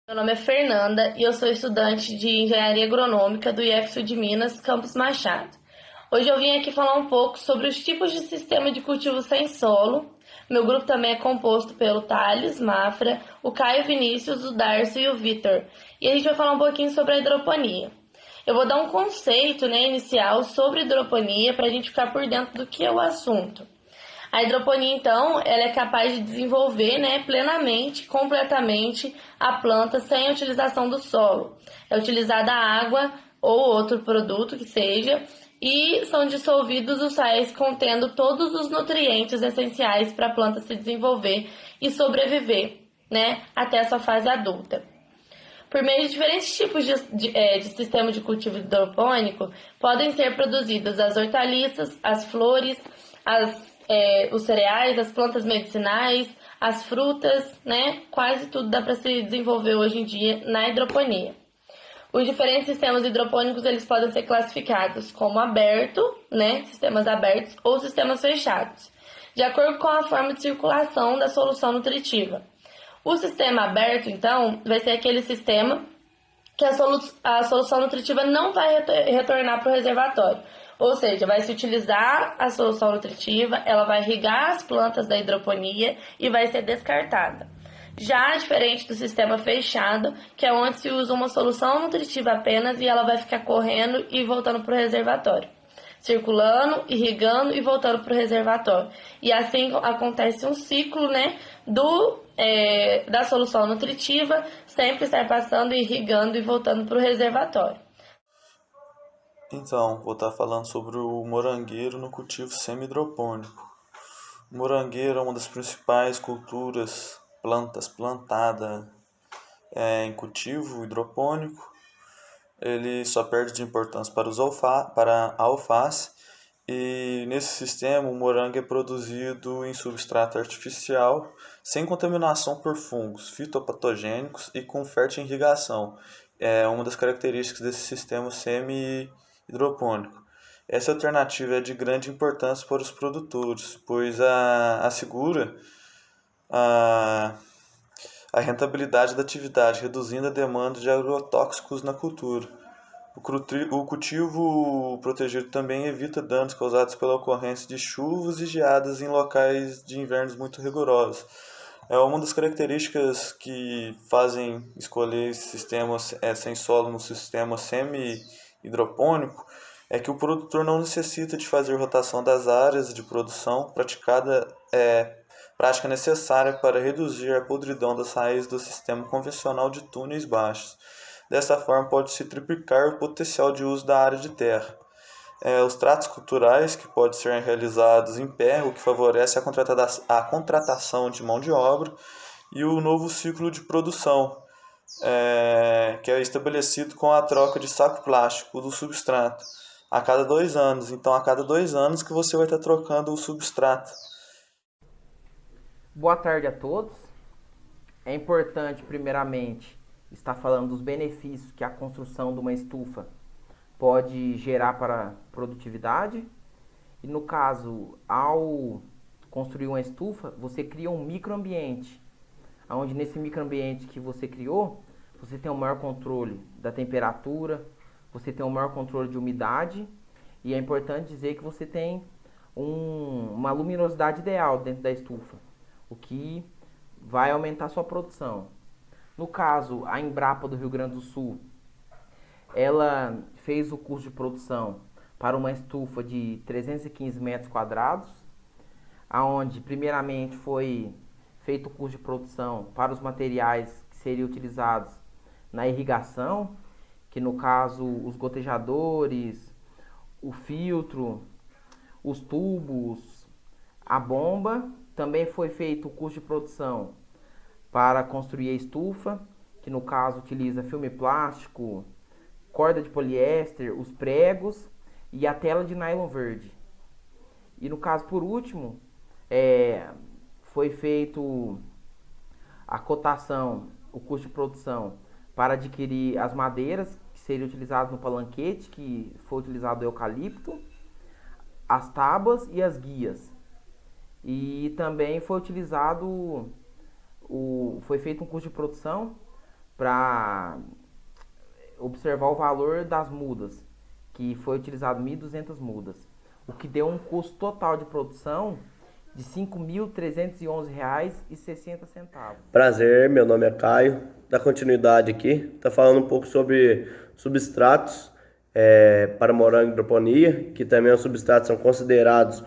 Meu nome é Fernanda e eu sou estudante de Engenharia Agronômica do IF Sul de Minas, Campus Machado. Hoje eu vim aqui falar um pouco sobre os tipos de sistema de cultivo sem solo. Meu grupo também é composto pelo Thales, Mafra, o Caio Vinícius, o Darcio e o Vitor. E a gente vai falar um pouquinho sobre a hidroponia. Eu vou dar um conceito, inicial sobre hidroponia para a gente ficar por dentro do que é o assunto. A hidroponia, então, ela é capaz de desenvolver, plenamente, completamente a planta sem a utilização do solo. É utilizada a água ou outro produto que seja, e são dissolvidos os sais contendo todos os nutrientes essenciais para a planta se desenvolver e sobreviver, até a sua fase adulta. Por meio de diferentes tipos de sistema de cultivo hidropônico, podem ser produzidas as hortaliças, as flores, os cereais, as plantas medicinais, as frutas, Quase tudo dá para se desenvolver hoje em dia na hidroponia. Os diferentes sistemas hidropônicos eles podem ser classificados como aberto, sistemas abertos ou sistemas fechados, de acordo com a forma de circulação da solução nutritiva. O sistema aberto, então, vai ser aquele sistema que a solução nutritiva não vai retornar para o reservatório. Ou seja, vai se utilizar a solução nutritiva, ela vai irrigar as plantas da hidroponia e vai ser descartada. Já diferente do sistema fechado, que é onde se usa uma solução nutritiva apenas e ela vai ficar correndo e voltando para o reservatório, circulando, irrigando e voltando para o reservatório. E assim acontece um ciclo, da solução nutritiva, sempre estar passando, irrigando e voltando para o reservatório. Então, vou estar falando sobre o morangueiro no cultivo semi-hidropônico. O morangueiro é uma das principais plantas plantada em cultivo hidropônico. Ele só perde de importância para a alface, e nesse sistema o morango é produzido em substrato artificial, sem contaminação por fungos, fitopatogênicos e com fértil irrigação. É uma das características desse sistema semi-hidropônico. Essa alternativa é de grande importância para os produtores, pois assegura a, a rentabilidade da atividade, reduzindo a demanda de agrotóxicos na cultura. O cultivo protegido também evita danos causados pela ocorrência de chuvas e geadas em locais de invernos muito rigorosos. É uma das características que fazem escolher esse sistema sem solo no sistema semi-hidropônico é que o produtor não necessita de fazer rotação das áreas de produção, prática necessária para reduzir a podridão das raízes do sistema convencional de túneis baixos. Dessa forma, pode-se triplicar o potencial de uso da área de terra. Os tratos culturais, que podem ser realizados em pé, o que favorece a contratação de mão de obra, e o novo ciclo de produção, que é estabelecido com a troca de saco plástico do substrato a cada 2 anos. Então, a cada 2 anos que você vai estar trocando o substrato. Boa tarde a todos. É importante, primeiramente, estar falando dos benefícios que a construção de uma estufa pode gerar para a produtividade. E no caso, ao construir uma estufa, você cria um microambiente, onde nesse microambiente que você criou, você tem um maior controle da temperatura, você tem um maior controle de umidade, e é importante dizer que você tem uma luminosidade ideal dentro da estufa, o que vai aumentar a sua produção. No caso, a Embrapa do Rio Grande do Sul, ela fez o custo de produção para uma estufa de 315 metros quadrados, onde primeiramente foi feito o custo de produção para os materiais que seriam utilizados na irrigação, que no caso os gotejadores, o filtro, os tubos, a bomba. Também foi feito o custo de produção para construir a estufa, que no caso utiliza filme plástico, corda de poliéster, os pregos e a tela de nylon verde. E no caso, por último, foi feito a cotação, o custo de produção para adquirir as madeiras que seriam utilizadas no palanquete, que foi utilizado o eucalipto, as tábuas e as guias. E também foi utilizado, foi feito um custo de produção para observar o valor das mudas, que foi utilizado 1.200 mudas, o que deu um custo total de produção de R$ 5.311,60. Prazer, meu nome é Caio. Da continuidade aqui, tá falando um pouco sobre substratos para morango hidroponia, que também os substratos são considerados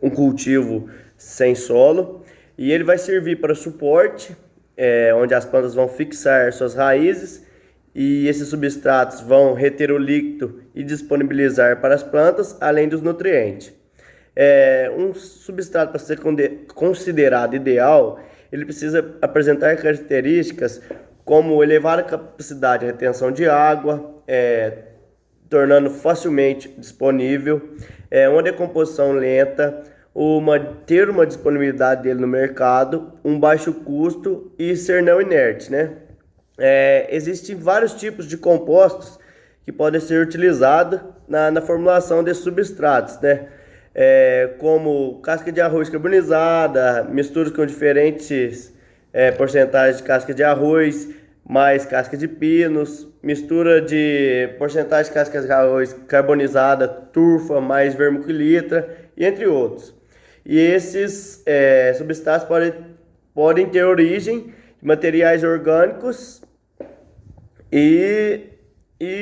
um cultivo sem solo, e ele vai servir para suporte, onde as plantas vão fixar suas raízes e esses substratos vão reter o líquido e disponibilizar para as plantas, além dos nutrientes. Um substrato para ser considerado ideal, ele precisa apresentar características como elevada capacidade de retenção de água, tornando facilmente disponível, uma decomposição lenta, ter uma disponibilidade dele no mercado, um baixo custo e ser não inerte, né? Existem vários tipos de compostos que podem ser utilizados na formulação desses substratos, né? Como casca de arroz carbonizada, misturas com diferentes porcentagens de casca de arroz, mais casca de pinos, mistura de porcentagem de casca de arroz carbonizada, turfa, mais vermiculita, e entre outros. E esses substratos podem ter origem de materiais orgânicos e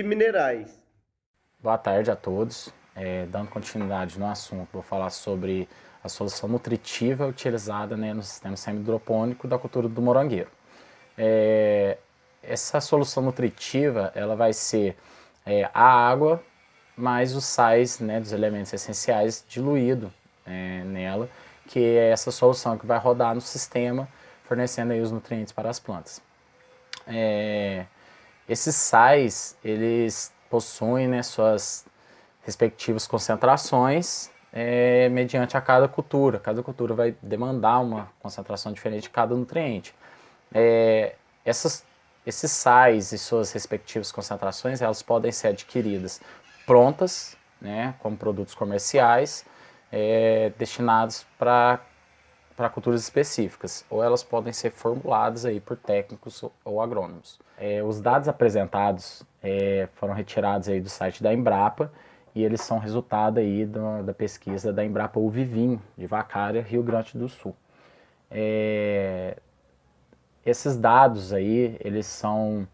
minerais. Boa tarde a todos. Dando continuidade no assunto, vou falar sobre a solução nutritiva utilizada, né, no sistema semi-hidropônico da cultura do morangueiro. Essa solução nutritiva ela vai ser a água mais os sais, né, dos elementos essenciais diluído nela, que é essa solução que vai rodar no sistema, fornecendo aí os nutrientes para as plantas. Esses sais, eles possuem, né, suas respectivas concentrações mediante a cada cultura. Cada cultura vai demandar uma concentração diferente de cada nutriente. Esses sais e suas respectivas concentrações, elas podem ser adquiridas prontas, né, como produtos comerciais, destinados para culturas específicas, ou elas podem ser formuladas aí por técnicos ou agrônomos. Os dados apresentados foram retirados aí do site da Embrapa e eles são resultado aí da pesquisa da Embrapa Uvivim, de Vacaria, Rio Grande do Sul. Esses dados aí, eles são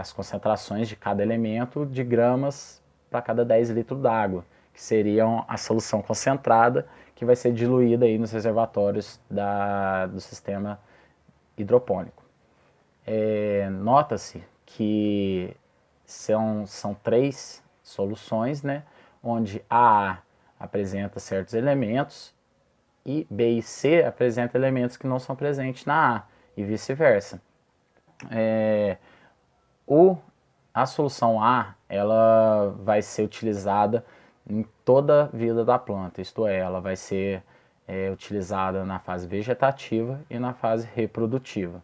as concentrações de cada elemento de gramas para cada 10 litros d'água, que seriam a solução concentrada que vai ser diluída aí nos reservatórios do sistema hidropônico. Nota-se que são 3 soluções, né, onde A apresenta certos elementos e B e C apresentam elementos que não são presentes na A e vice-versa. A solução A ela vai ser utilizada em toda a vida da planta, isto é, ela vai ser utilizada na fase vegetativa e na fase reprodutiva.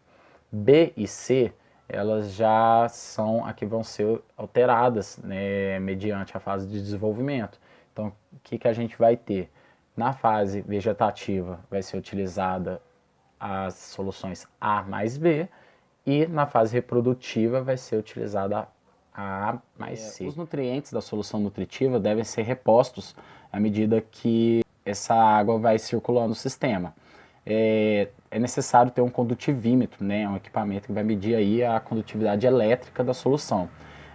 B e C, elas já são a que vão ser alteradas, né, mediante a fase de desenvolvimento. Então, o que a gente vai ter? Na fase vegetativa vai ser utilizada as soluções A mais B e na fase reprodutiva vai ser utilizada a mais C. Os nutrientes da solução nutritiva devem ser repostos à medida que essa água vai circulando no sistema. É necessário ter um condutivímetro, né, um equipamento que vai medir aí a condutividade elétrica da solução.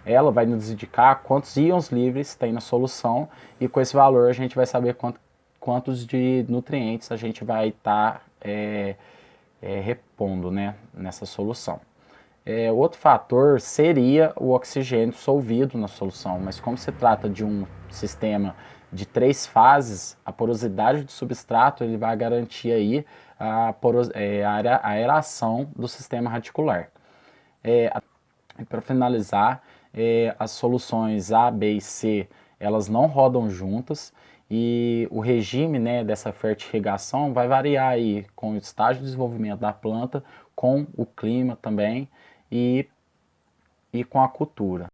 Ela vai nos indicar quantos íons livres tem na solução e com esse valor a gente vai saber quantos de nutrientes a gente vai estar repondo, né, nessa solução. Outro fator seria o oxigênio dissolvido na solução, mas como se trata de um sistema de 3 fases, a porosidade do substrato ele vai garantir aí a aeração do sistema radicular. Para finalizar, as soluções A, B e C elas não rodam juntas e o regime, né, dessa fertirrigação vai variar aí com o estágio de desenvolvimento da planta, com o clima também e com a cultura.